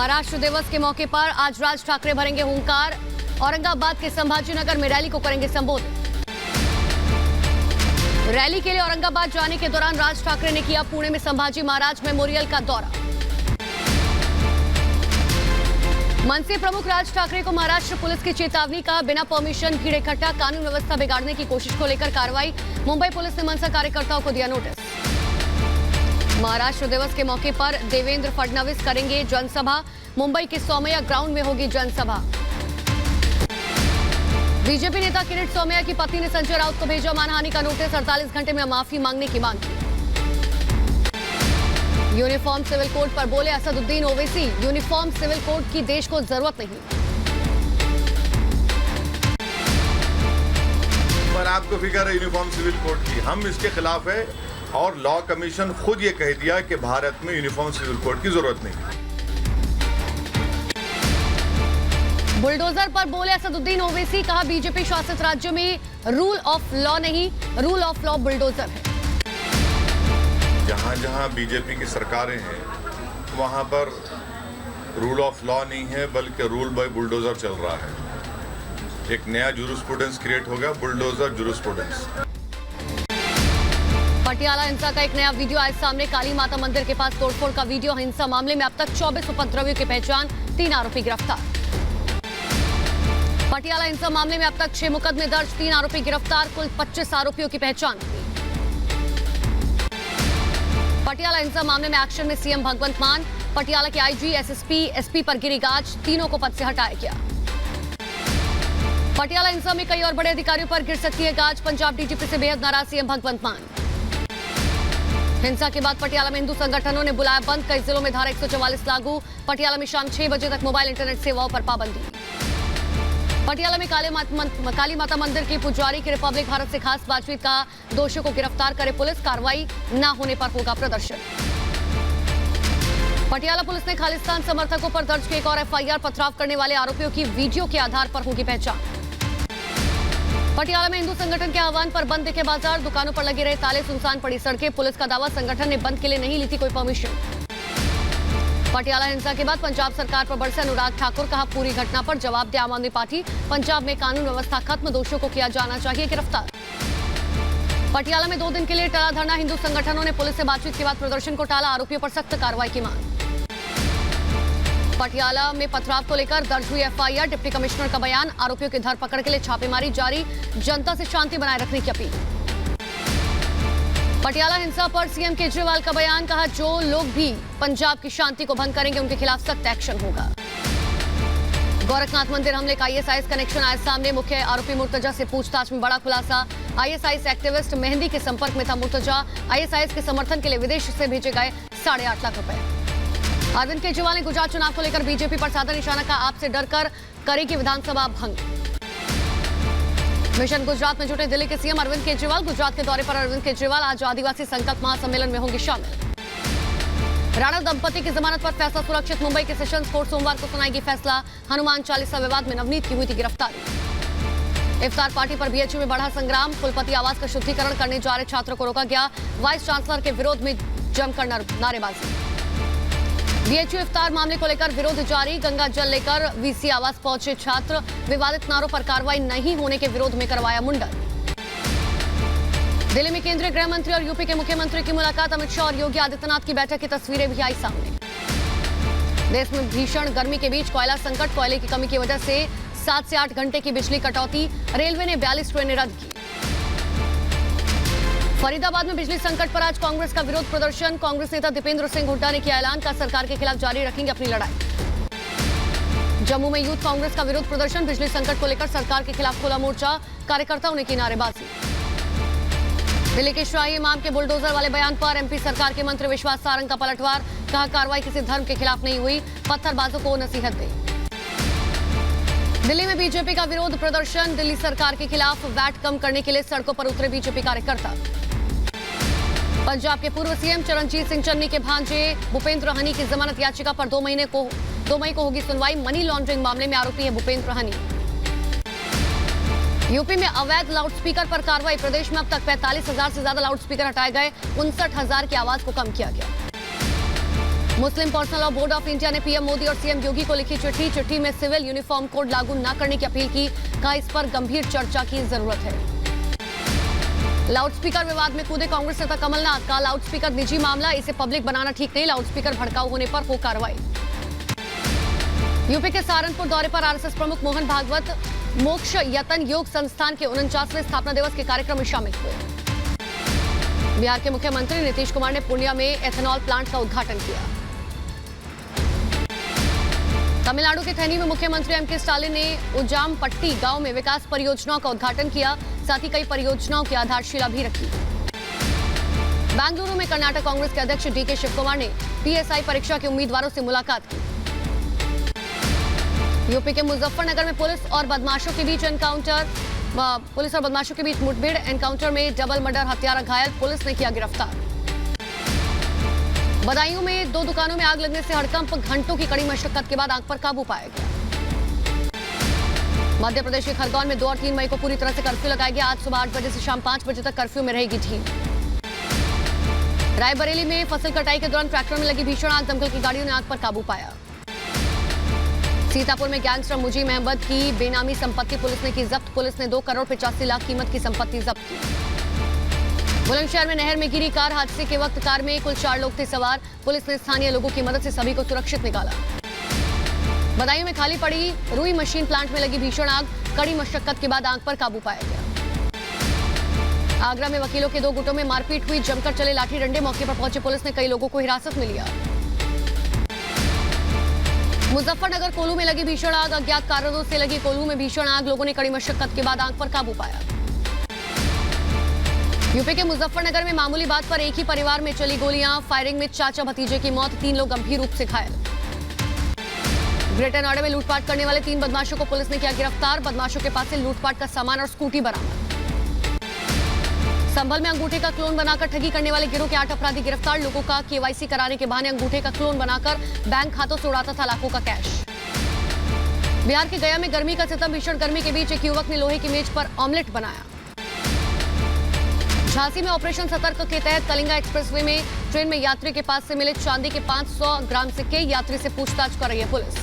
महाराष्ट्र दिवस के मौके पर आज राज ठाकरे भरेंगे हुंकार। औरंगाबाद के संभाजीनगर में रैली को करेंगे संबोधित। रैली के लिए औरंगाबाद जाने के दौरान राज ठाकरे ने किया पुणे में संभाजी महाराज मेमोरियल का दौरा। मनसे प्रमुख राज ठाकरे को महाराष्ट्र पुलिस की चेतावनी, कहा बिना परमिशन भीड़ इकट्ठा, कानून व्यवस्था बिगाड़ने की कोशिश को लेकर कार्रवाई। मुंबई पुलिस ने मनसा कार्यकर्ताओं को दिया नोटिस। महाराष्ट्र दिवस के मौके पर देवेंद्र फडणवीस करेंगे जनसभा। मुंबई के सौमैया ग्राउंड में होगी जनसभा। बीजेपी नेता किरीट सौमैया की पत्नी ने संजय राउत को भेजा मानहानि का नोटिस। 48 घंटे में माफी मांगने की मांग की। यूनिफॉर्म सिविल कोड पर बोले Asaduddin Owaisi, uniform civil code की देश को जरूरत नहीं। पर आपको फिक्र है यूनिफॉर्म सिविल कोड की? हम इसके खिलाफ है और लॉ कमीशन खुद ये कह दिया कि भारत में यूनिफॉर्म सिविल कोड की जरूरत नहीं। बुलडोजर पर बोले असदुद्दीन ओवैसी, कहा बीजेपी शासित राज्यों में रूल ऑफ लॉ नहीं, रूल ऑफ लॉ बुलडोजर है। जहां जहां बीजेपी की सरकारें हैं वहां पर रूल ऑफ लॉ नहीं है बल्कि रूल बाय बुलडोजर चल रहा है। एक नया जूरिस्प्रूडेंस क्रिएट हो गया, बुलडोजर जूरिस्प्रूडेंस। पटियाला हिंसा का एक नया वीडियो आए सामने। काली माता मंदिर के पास तोड़फोड़ का वीडियो। हिंसा मामले में अब तक 24 उपद्रवियों की पहचान, 3 आरोपी गिरफ्तार। पटियाला हिंसा मामले में अब तक 6 मुकदमे दर्ज, 3 आरोपी गिरफ्तार, कुल 25 आरोपियों की पहचान। पटियाला हिंसा मामले में एक्शन में सीएम भगवंत मान। पटियाला के आईजी, एसएसपी, एसपी पर गिरी गाज, तीनों को पद से हटाया गया। पटियाला हिंसा में कई और बड़े अधिकारियों पर गिर सकती है गाज। पंजाब डीजीपी से बेहद नाराज सीएम भगवंत मान। हिंसा के बाद पटियाला में हिंदू संगठनों ने बुलाया बंद। कई जिलों में धारा 144 लागू। पटियाला में शाम 6 बजे तक मोबाइल इंटरनेट सेवाओं पर पाबंदी। पटियाला में काली माता मंदिर के पुजारी की रिपब्लिक भारत से खास बातचीत, का दोषियों को गिरफ्तार करे पुलिस, कार्रवाई न होने पर होगा प्रदर्शन। पटियाला पुलिस ने खालिस्तान समर्थकों पर दर्ज की एक और एफआईआर। पथराव करने वाले आरोपियों की वीडियो के आधार पर होगी पहचान। पटियाला में हिंदू संगठन के आह्वान पर बंद दिखे बाजार। दुकानों पर लगे रहे ताले, सुनसान पड़ी सड़कें। पुलिस का दावा, संगठन ने बंद के लिए नहीं ली थी कोई परमिशन। पटियाला हिंसा के बाद पंजाब सरकार पर बरसे अनुराग ठाकुर, कहा पूरी घटना पर जवाब दे आम आदमी पार्टी। पंजाब में कानून व्यवस्था खत्म, दोषियों को किया जाना चाहिए गिरफ्तार। पटियाला में 2 दिन के लिए टला धरना। हिंदू संगठनों ने पुलिस से बातचीत के बाद प्रदर्शन को टाला, आरोपियों पर सख्त कार्रवाई की मांग। पटियाला में पथराव को लेकर दर्ज हुई एफआईआर। डिप्टी कमिश्नर का बयान, आरोपियों की धरपकड़ के लिए छापेमारी जारी, जनता से शांति बनाए रखने की अपील। पटियाला हिंसा पर सीएम केजरीवाल का बयान, कहा जो लोग भी पंजाब की शांति को भंग करेंगे उनके खिलाफ सख्त एक्शन होगा। गोरखनाथ मंदिर हमले का आईएसआईएस कनेक्शन आया सामने। मुख्य आरोपी मुर्तजा से पूछताछ में बड़ा खुलासा। आईएसआईएस एक्टिविस्ट मेहंदी के संपर्क में था मुर्तजा। आईएसआईएस के समर्थन के लिए विदेश से भेजे गए 8.5 लाख रुपए। अरविंद केजरीवाल ने गुजरात चुनाव को लेकर बीजेपी पर साधा निशाना, का आपसे डरकर करेगी विधानसभा भंग। मिशन गुजरात में जुटे दिल्ली के सीएम अरविंद केजरीवाल। गुजरात के दौरे पर अरविंद केजरीवाल आज आदिवासी संकल्प महासम्मेलन में होंगे शामिल। राणा दंपति की जमानत पर फैसला सुरक्षित। मुंबई के सेशंस कोर्ट सोमवार को सुनाएगी फैसला। हनुमान चालीसा विवाद में नवनीत की हुई थी गिरफ्तारी। इफ्तार पार्टी पर बीएचयू में बढ़ा संग्राम। कुलपति आवास का शुद्धिकरण करने जा रहे छात्रों को रोका गया। वाइस चांसलर के विरोध में जमकर नारेबाजी। बीएचयू इफ्तार मामले को लेकर विरोध जारी। गंगा जल लेकर वीसी आवास पहुंचे छात्र। विवादित नारों पर कार्रवाई नहीं होने के विरोध में करवाया मुंडन। दिल्ली में केंद्रीय गृह मंत्री और यूपी के मुख्यमंत्री की मुलाकात। अमित शाह और योगी आदित्यनाथ की बैठक की तस्वीरें भी आई सामने। देश में भीषण गर्मी के बीच कोयला संकट। कोयले की कमी की वजह से 7 से 8 घंटे की बिजली कटौती। रेलवे ने 42 ट्रेनें रद्द की। फरीदाबाद में बिजली संकट पर आज कांग्रेस का विरोध प्रदर्शन। कांग्रेस नेता दीपेंद्र सिंह हुड्डा ने किया ऐलान, का सरकार के खिलाफ जारी रखेंगे अपनी लड़ाई। जम्मू में यूथ कांग्रेस का विरोध प्रदर्शन। बिजली संकट को लेकर सरकार के खिलाफ खुला मोर्चा। कार्यकर्ताओं ने की नारेबाजी। दिल्ली के शाही इमाम के बुलडोजर वाले बयान पर एमपी सरकार के मंत्री विश्वास सारंग का पलटवार, कहा कार्रवाई किसी धर्म के खिलाफ नहीं हुई, पत्थरबाजों को नसीहत दी। दिल्ली में बीजेपी का विरोध प्रदर्शन। दिल्ली सरकार के खिलाफ वैट कम करने के लिए सड़कों पर उतरे बीजेपी कार्यकर्ता। पंजाब के पूर्व सीएम चरणजीत सिंह चन्नी के भांजे भूपेंद्र हनी की जमानत याचिका पर 2 मई को होगी सुनवाई। मनी लॉन्ड्रिंग मामले में आरोपी है भूपेंद्र हनी। यूपी में अवैध लाउडस्पीकर पर कार्रवाई। प्रदेश में अब तक 45,000 से ज्यादा लाउडस्पीकर हटाए गए। 59,000 की आवाज को कम किया गया। Muslim personal law board of India ने पीएम मोदी और सीएम योगी को लिखी चिट्ठी। चिट्ठी में सिविल यूनिफॉर्म कोड लागू न करने की अपील की। कहा इस पर गंभीर चर्चा की जरूरत है। लाउडस्पीकर विवाद में कूदे कांग्रेस नेता कमलनाथ। कहा लाउडस्पीकर निजी मामला, इसे पब्लिक बनाना ठीक नहीं। लाउडस्पीकर भड़काऊ होने पर हो कार्रवाई। यूपी के सहारनपुर दौरे पर आरएसएस प्रमुख मोहन भागवत मोक्ष यतन योग संस्थान के 49वें स्थापना दिवस के कार्यक्रम में शामिल हुए। बिहार के मुख्यमंत्री नीतीश कुमार ने पूर्णिया में एथेनॉल प्लांट का उद्घाटन किया। तमिलनाडु के थैनी में मुख्यमंत्री एमके स्टालिन ने उजामपट्टी गांव में विकास परियोजनाओं का उद्घाटन किया। साथ ही कई परियोजनाओं की आधारशिला भी रखी। बेंगलुरु में कर्नाटक कांग्रेस के अध्यक्ष डीके शिव कुमार ने पीएसआई परीक्षा के उम्मीदवारों से मुलाकात की। यूपी के मुजफ्फरनगर में पुलिस और बदमाशों के बीच मुठभेड़। एनकाउंटर में डबल मर्डर, हत्यारा घायल, पुलिस ने किया गिरफ्तार। बदायूं में 2 दुकानों में आग लगने से हड़कंप। घंटों की कड़ी मशक्कत के बाद आग पर काबू पाया गया। मध्य प्रदेश के खरगोन में 2 और 3 मई को पूरी तरह से कर्फ्यू लगाया गया। आज सुबह 8 बजे से शाम 5 बजे तक कर्फ्यू में रहेगी ढील। रायबरेली में फसल कटाई के दौरान ट्रैक्टर में लगी भीषण आग। दमकल की गाड़ियों ने आग पर काबू पाया। सीतापुर में गैंगस्टर मुजीब अहमद की बेनामी संपत्ति पुलिस ने की जब्त। पुलिस ने 2 करोड़ 85 लाख कीमत की संपत्ति जब्त की। बुलंदशहर में नहर में गिरी कार। हादसे के वक्त कार में कुल 4 लोग थे सवार। पुलिस ने स्थानीय लोगों की मदद से सभी को सुरक्षित निकाला। बदायूं में खाली पड़ी रुई मशीन प्लांट में लगी भीषण आग। कड़ी मशक्कत के बाद आग पर काबू पाया गया। आगरा में वकीलों के 2 गुटों में मारपीट हुई। जमकर चले लाठी डंडे। मौके पर पहुंची पुलिस ने कई लोगों को हिरासत में लिया। मुजफ्फरनगर कोल्हू में लगी भीषण आग। अज्ञात कारणों से लगी कोल्हू में भीषण आग। लोगों ने कड़ी मशक्कत के बाद आग पर काबू पाया। यूपी के मुजफ्फरनगर में मामूली बात पर एक ही परिवार में चली गोलियां। फायरिंग में चाचा भतीजे की मौत। 3 लोग गंभीर रूप से घायल। ग्रेटर नोएडा में लूटपाट करने वाले 3 बदमाशों को पुलिस ने किया गिरफ्तार। बदमाशों के पास से लूटपाट का सामान और स्कूटी बरामद। संभल में अंगूठे का क्लोन बनाकर ठगी करने वाले गिरोह के 8 अपराधी गिरफ्तार। लोगों का केवाईसी कराने के बहाने अंगूठे का क्लोन बनाकर बैंक खातों से उड़ाता था लाखों का कैश। बिहार के गया में गर्मी का सितम। भीषण गर्मी के बीच एक युवक ने लोहे की मेज पर ऑमलेट बनाया। झांसी में ऑपरेशन सतर्क के तहत कलिंगा एक्सप्रेसवे में ट्रेन में यात्री के पास से मिले चांदी के 500 ग्राम सिक्के। यात्री से पूछताछ कर रही है पुलिस।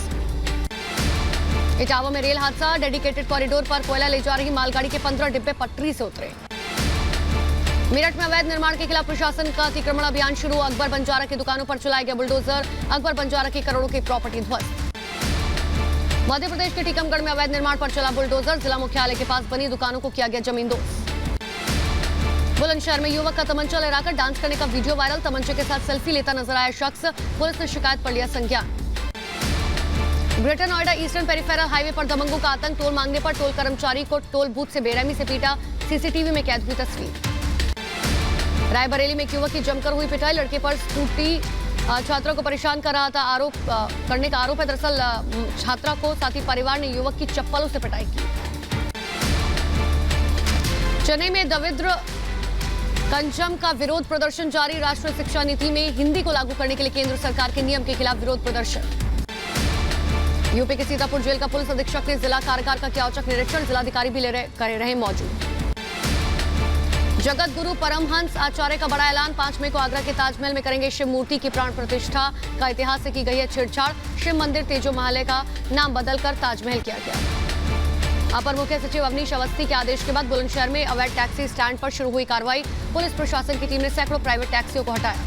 इटावा में रेल हादसा। डेडिकेटेड कॉरिडोर पर कोयला ले जा रही मालगाड़ी के 15 डिब्बे पटरी से उतरे। मेरठ में अवैध निर्माण के खिलाफ प्रशासन का अतिक्रमण अभियान शुरू। अकबर बंजारा की दुकानों पर चलाया गया बुलडोजर। अकबर बंजारा की करोड़ों की प्रॉपर्टी ध्वस्त। मध्य प्रदेश के टीकमगढ़ में अवैध निर्माण पर चला बुलडोजर। जिला मुख्यालय के पास बनी दुकानों को किया गया जमींदोज। बुलंदशहर में युवक का तमंचा लहराकर डांस करने का वीडियो वायरल। तमंचे के साथ सेल्फी लेता नजर आया शख्स। पुलिस ने शिकायत पर लिया संज्ञान। Greater Noida eastern peripheral highway पर दबंगों का आतंक। टोल मांगने पर टोल कर्मचारी को टोल बूथ से बेरहमी से पीटा। सीसीटीवी में कैद हुई तस्वीर। रायबरेली में एक युवक की जमकर हुई पिटाई। लड़के पर स्कूटी छात्रा को परेशान कर रहा था। करने का आरोप है। दरअसल छात्रा को साथ ही परिवार ने युवक की चप्पलों से पिटाई की। चेन्नई में दविद्र कंचम का विरोध प्रदर्शन जारी। राष्ट्रीय शिक्षा नीति में हिंदी को लागू करने के लिए केंद्र सरकार के नियम के खिलाफ विरोध प्रदर्शन। यूपी के सीतापुर जेल का पुलिस अधीक्षक ने जिला कारागार का किया औचक निरीक्षण। जिलाधिकारी भी कर रहे मौजूद। जगत गुरु परमहंस आचार्य का बड़ा ऐलान। 5 मई को आगरा के ताजमहल में करेंगे शिव मूर्ति की प्राण प्रतिष्ठा। का इतिहास से की गई है छेड़छाड़। शिव मंदिर तेजो महल का नाम बदलकर ताजमहल किया गया। अपर मुख्य सचिव अवनीश अवस्थी के आदेश के बाद बुलंदशहर में अवैध टैक्सी स्टैंड पर शुरू हुई कार्रवाई। पुलिस प्रशासन की टीम ने सैकड़ों प्राइवेट टैक्सियों को हटाया।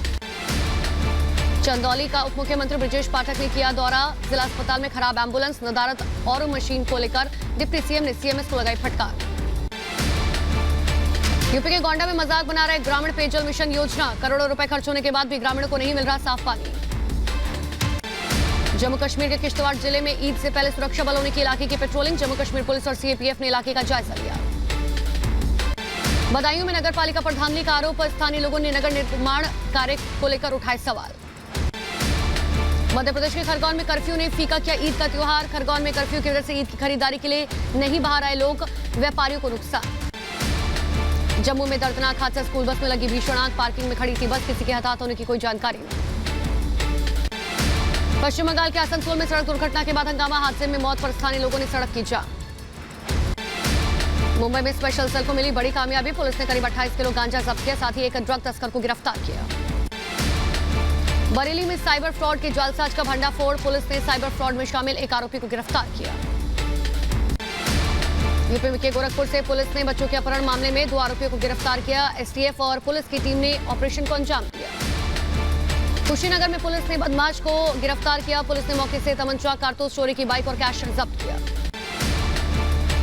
चंदौली का उप मुख्यमंत्री ब्रजेश पाठक ने किया दौरा। जिला अस्पताल में खराब एम्बुलेंस, नदारद और मशीन को लेकर डिप्टी सीएम ने सीएमएस को लगाई फटकार। यूपी के गोंडा में मजाक बना रहे ग्रामीण पेयजल मिशन योजना। करोड़ों रुपए खर्च होने के बाद भी ग्रामीणों को नहीं मिल रहा साफ पानी। जम्मू कश्मीर के किश्तवाड़ जिले में ईद से पहले सुरक्षा बलों ने की इलाके की पेट्रोलिंग। जम्मू कश्मीर पुलिस और सीएपीएफ ने इलाके का जायजा लिया। बदायूं में नगर पालिका पर धांधली का आरोप। स्थानीय लोगों ने नगर निर्माण कार्य को लेकर उठाए सवाल। मध्य प्रदेश के खरगोन में कर्फ्यू ने फीका किया ईद का त्योहार। खरगोन में कर्फ्यू की वजह से ईद की खरीदारी के लिए नहीं बाहर आए लोग। व्यापारियों को नुकसान। जम्मू में दर्दनाक हादसा। स्कूल बस में लगी भीषण आग। पार्किंग में खड़ी थी बस। किसी के हताहत होने की कोई जानकारी नहीं। पश्चिम बंगाल के आसनसोल में सड़क दुर्घटना के बाद हंगामा। हादसे में मौत पर स्थानीय लोगों ने सड़क की जाम। मुंबई में स्पेशल सेल को मिली बड़ी कामयाबी। पुलिस ने करीब 28 किलो गांजा जब्त किया। साथ ही एक ड्रग तस्कर को गिरफ्तार किया। बरेली में साइबर फ्रॉड के जालसाज का भंडाफोड़, पुलिस ने साइबर फ्रॉड में शामिल एक आरोपी को गिरफ्तार किया। यूपी के गोरखपुर से पुलिस ने बच्चों के अपहरण मामले में 2 आरोपियों को गिरफ्तार किया। एसटीएफ और पुलिस की टीम ने ऑपरेशन को अंजाम दिया। कुशीनगर में पुलिस ने बदमाश को गिरफ्तार किया। पुलिस ने मौके से तमंचा, कारतूस, चोरी की बाइक और कैश जब्त किया।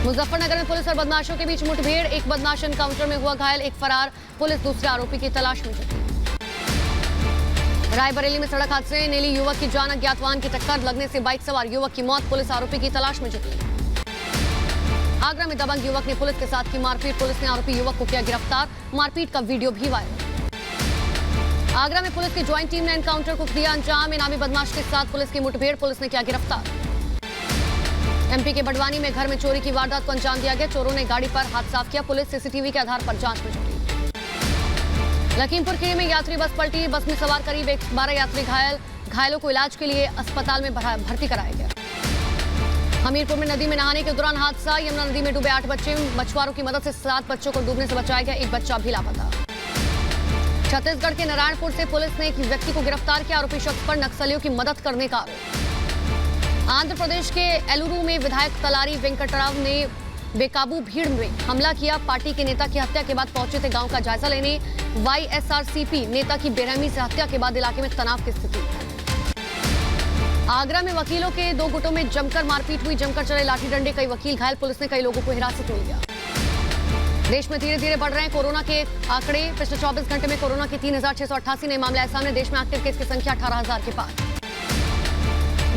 मुजफ्फरनगर में पुलिस और बदमाशों के बीच मुठभेड़, एक बदमाश एनकाउंटर में हुआ घायल, एक फरार। पुलिस दूसरे आरोपी की तलाश में जुटी। रायबरेली में सड़क हादसे, नीली युवक की जान, अज्ञात वाहन की टक्कर लगने से बाइक सवार युवक की मौत, पुलिस आरोपी की तलाश में जुटी। आगरा में दबंग युवक ने पुलिस के साथ की मारपीट, पुलिस ने आरोपी युवक को किया गिरफ्तार, मारपीट का वीडियो भी वायरल। आगरा में पुलिस की ज्वाइंट टीम ने एनकाउंटर को दिया अंजाम, इनामी बदमाश के साथ पुलिस की मुठभेड़, पुलिस ने किया गिरफ्तार। एमपी के बड़वानी में घर में चोरी की वारदात को अंजाम दिया गया, चोरों ने गाड़ी पर हाथ साफ किया, पुलिस सीसीटीवी के आधार पर जांच में जुटी। लखीमपुर खीरी में यात्री बस पलटी, बस में सवार करीब 12 यात्री घायल, घायलों को इलाज के लिए अस्पताल में भर्ती कराया गया। हमीरपुर में नदी में नहाने के दौरान हादसा, यमुना नदी में डूबे 8 बच्चे, मछुआरों की मदद से 7 बच्चों को डूबने से बचाया गया, एक बच्चा भी लापता। छत्तीसगढ़ के नारायणपुर से पुलिस ने एक व्यक्ति को गिरफ्तार किया, आरोपी शख्स पर नक्सलियों की मदद करने का आरोप। आंध्र प्रदेश के एलुरू में विधायक तलारी वेंकटराव ने बेकाबू भीड़ में हमला किया, पार्टी के नेता की हत्या के बाद पहुंचे थे गांव का जायजा लेने। वाईएसआरसीपी नेता की बेरहमी से हत्या के बाद इलाके में तनाव की स्थिति। आगरा में वकीलों के 2 गुटों में जमकर मारपीट हुई, जमकर चले लाठी डंडे, कई वकील घायल, पुलिस ने कई लोगों को हिरासत में लिया। देश में धीरे धीरे बढ़ रहे हैं कोरोना के आंकड़े, पिछले 24 घंटे में कोरोना के 3688 नए मामले आए सामने, देश में एक्टिव केस की संख्या 18,000 के पार।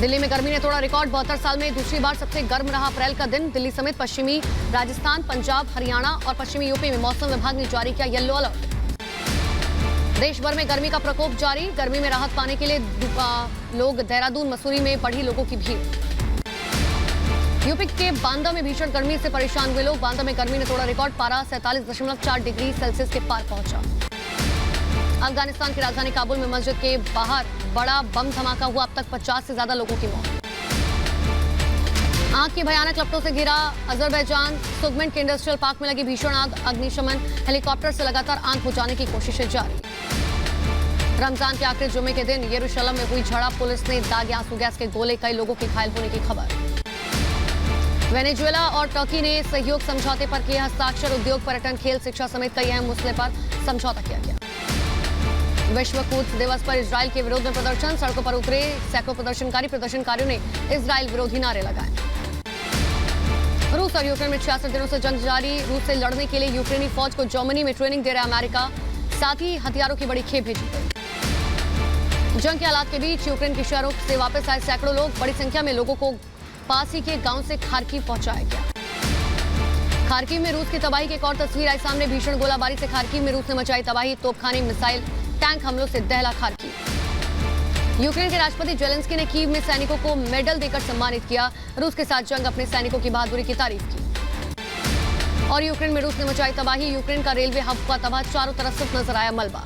दिल्ली में गर्मी ने तोड़ा रिकॉर्ड, 72 साल में दूसरी बार सबसे गर्म रहा अप्रैल का दिन। दिल्ली समेत पश्चिमी राजस्थान, पंजाब, हरियाणा और पश्चिमी यूपी में मौसम विभाग ने जारी किया येलो अलर्ट। देश भर में गर्मी का प्रकोप जारी, गर्मी में राहत पाने के लिए लोग देहरादून, मसूरी में बढ़ी लोगों की भीड़। यूपी के बांदा में भीषण गर्मी से परेशान हुए लोग, बांदा में गर्मी ने तोड़ा रिकॉर्ड, पारा 47.4 डिग्री सेल्सियस के पार पहुंचा। अफगानिस्तान की राजधानी काबुल में मस्जिद के बाहर बड़ा बम धमाका हुआ, अब तक 50 से ज्यादा लोगों की मौत। आग की भयानक लपटों से घिरा अजरबैजान, सुगमेंट के इंडस्ट्रियल पार्क में लगी भीषण आग, अग्निशमन हेलीकॉप्टर से लगातार आग बुझाने की कोशिशें जारी। रमजान के आखिरी जुमे के दिन यरूशलेम में हुई झड़प, पुलिस ने दागे आंसू गैस के गोले, कई लोगों के घायल होने की खबर। वेनेजुएला और टर्की ने सहयोग समझौते पर किए हस्ताक्षर, उद्योग, पर्यटन, खेल, शिक्षा समेत कई अहम मुद्दे पर समझौता किया गया। विश्व कूच दिवस पर इजराइल के विरोध में प्रदर्शन, सड़कों पर उतरे सैकड़ों प्रदर्शनकारियों ने इजराइल विरोधी नारे लगाए। रूस और यूक्रेन में 66 दिनों से जंग जारी, रूस से लड़ने के लिए यूक्रेनी फौज को जर्मनी में ट्रेनिंग दे रहा अमेरिका, साथ ही हथियारों की बड़ी खेप भेजी गई। जंग के हालात के बीच यूक्रेन के शहरों से वापस आए सैकड़ों लोग, बड़ी संख्या में लोगों को पास ही के गांव से खार्किव पहुंचाया गया। खार्किव में रूस की तबाही की एक और तस्वीर आई सामने, भीषण गोलाबारी से खार्किव में रूस ने मचाई तबाही, तोपखाने, मिसाइल, टैंक हमलों से दहला खार्किव। यूक्रेन के राष्ट्रपति जेलेंस्की ने कीव में सैनिकों को मेडल देकर सम्मानित किया, रूस के साथ जंग अपने सैनिकों की बहादुरी की तारीफ की। और यूक्रेन में रूस ने मचाई तबाही, यूक्रेन का रेलवे हब हुआ तबाह, चारों तरफ से नजर आया मलबा।